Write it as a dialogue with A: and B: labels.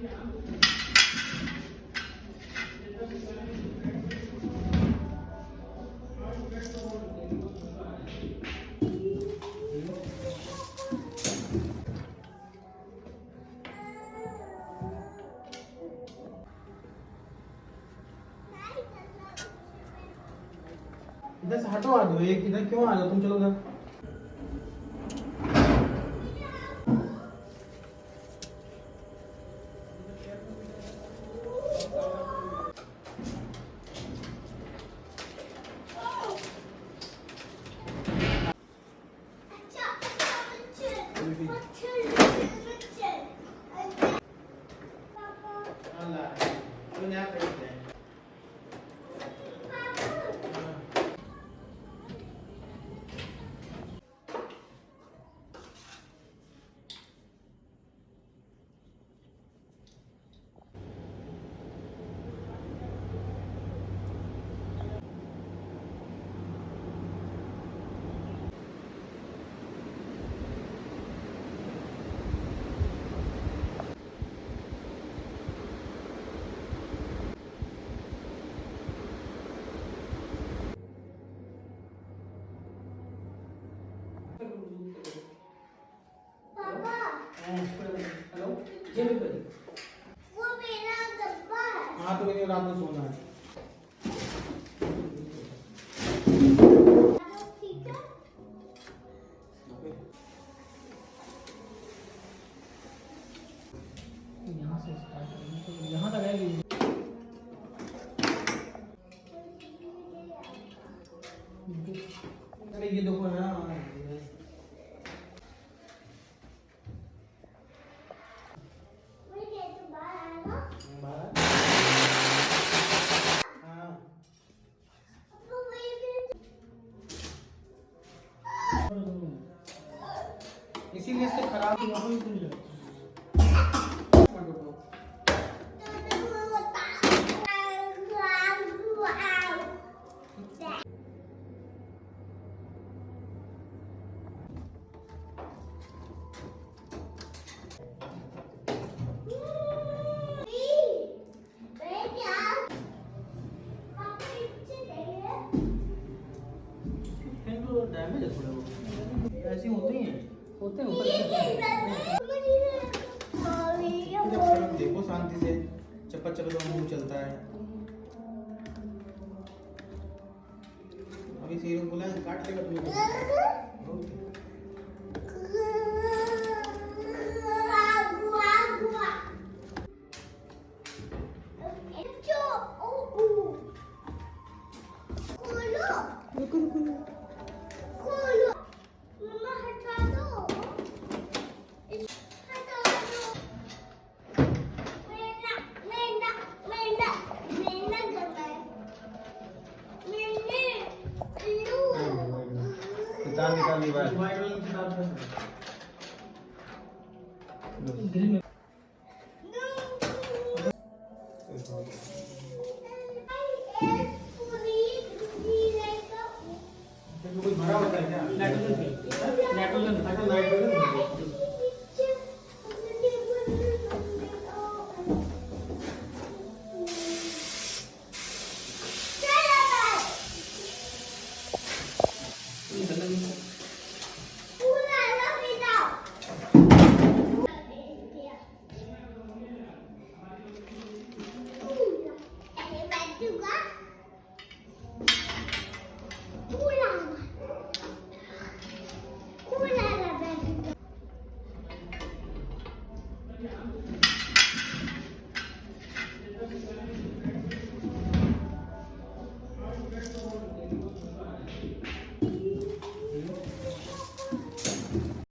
A: इधर से हटवा दो, एक इधर क्यों आ जाओ तुम, चलो उधर। हेलो जी बिल्कुल।
B: वो मेरा डब्बा है।
A: हाँ तो मुझे रात में सोना है।
B: ठीक है।
A: यहाँ से स्टार्ट करेंगे तो यहाँ तक आएगी। अरे ये देखो ना, इसीलिए इससे खराब हुआ ही खुल जाए। डैमेज है थोड़ा वो, ऐसे होते ही हैं, होते हैं ऊपर। देखो शांति से, चप्पल चलो तो मुंह चलता है। अभी सीरियस बोला है, काट लेगा तुम्हें। निकाल निकाल।